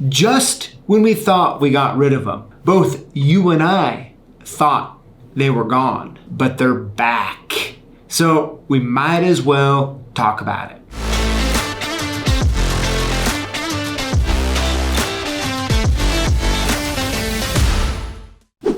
Just when we thought we got rid of them, both you and I thought they were gone, but they're back. So we might as well talk about it.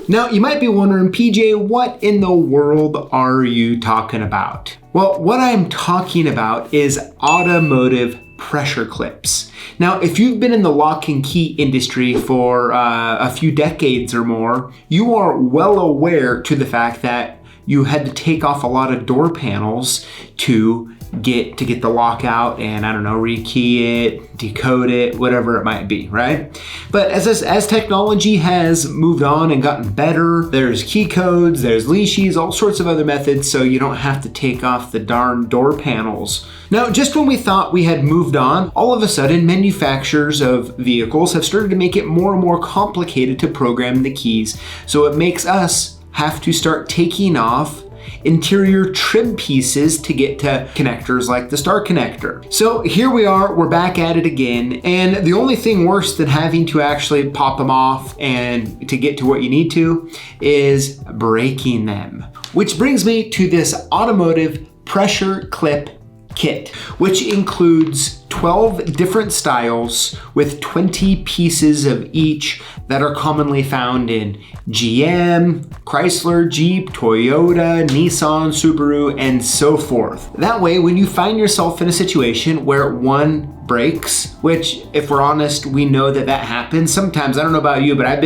Now, you might be wondering, PJ, what in the world are you talking about? Well, what I'm talking about is automotive pressure clips. Now, if you've been in the lock and key industry for a few decades or more, you are well aware to the fact that you had to take off a lot of door panels to get the lock out and, I don't know, rekey it, decode it, whatever it might be, right? But as technology has moved on and gotten better, there's key codes, there's leashes, all sorts of other methods, so you don't have to take off the darn door panels. Now, just when we thought we had moved on, all of a sudden manufacturers of vehicles have started to make it more and more complicated to program the keys, so it makes us have to start taking off interior trim pieces to get to connectors like the star connector. So here we are, we're back at it again, and the only thing worse than having to actually pop them off and to get to what you need to is breaking them. Which brings me to this automotive pressure clip kit, which includes 12 different styles with 20 pieces of each that are commonly found in GM, Chrysler, Jeep, Toyota, Nissan, Subaru, and so forth. That way, when you find yourself in a situation where one breaks, which if we're honest, we know that happens. Sometimes, I don't know about you, but I've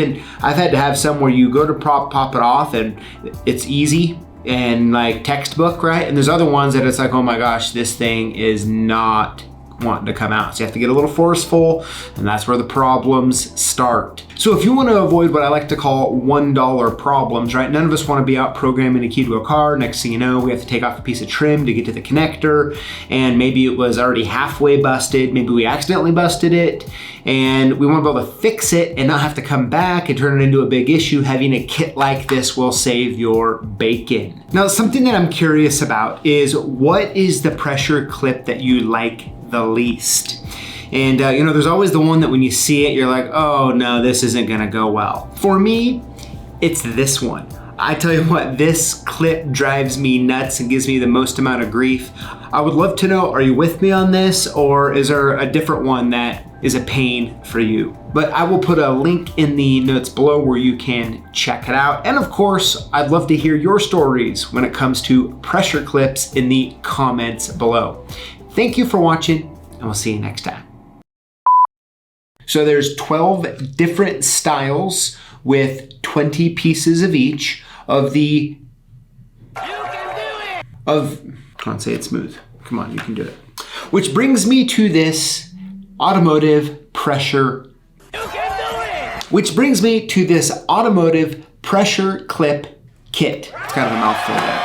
had to have some where you go to pop it off and it's easy and like textbook, right? And there's other ones that it's like, oh my gosh, this thing is not wanting to come out. So you have to get a little forceful, and that's where the problems start. So if you want to avoid what I like to call $1 problems, right? None of us want to be out programming a key to a car. Next thing you know, we have to take off a piece of trim to get to the connector, and maybe it was already halfway busted. Maybe we accidentally busted it, and we want to be able to fix it and not have to come back and turn it into a big issue. Having a kit like this will save your bacon. Now, something that I'm curious about is, what is the pressure clip that you like the least? And there's always the one that when you see it, you're like, oh no, this isn't gonna go well. For me, it's this one. I tell you what, this clip drives me nuts and gives me the most amount of grief. I would love to know, are you with me on this, or is there a different one that is a pain for you? But I will put a link in the notes below where you can check it out. And of course, I'd love to hear your stories when it comes to pressure clips in the comments below. Thank you for watching, and we'll see you next time. So there's 12 different styles with 20 pieces of each of the... You can do it! Come on, say it smooth. Come on, you can do it. Which brings me to this automotive pressure... You can do it! Which brings me to this automotive pressure clip kit. It's kind of a mouthful there.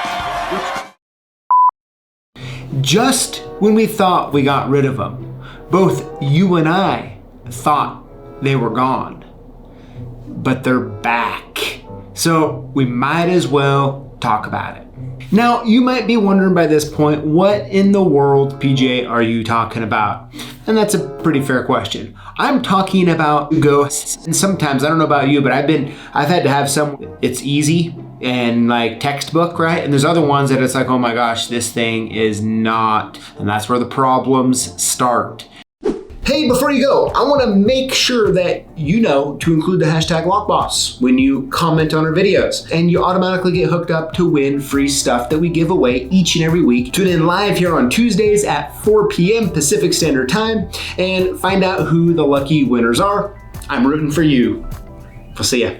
Just when we thought we got rid of them, both you and I thought they were gone, but they're back. So we might as well talk about it. Now, you might be wondering by this point, what in the world, PJ, are you talking about? And that's a pretty fair question. I'm talking about ghosts. And sometimes, I don't know about you, but I've had to have some, it's easy and like textbook, right? And there's other ones that it's like, oh my gosh, this thing is not, and that's where the problems start. Hey, before you go, I want to make sure that you know to include the hashtag Lockboss when you comment on our videos, and you automatically get hooked up to win free stuff that we give away each and every week. Tune in live here on Tuesdays at 4 p.m. Pacific Standard Time and find out who the lucky winners are. I'm rooting for you. We'll see ya.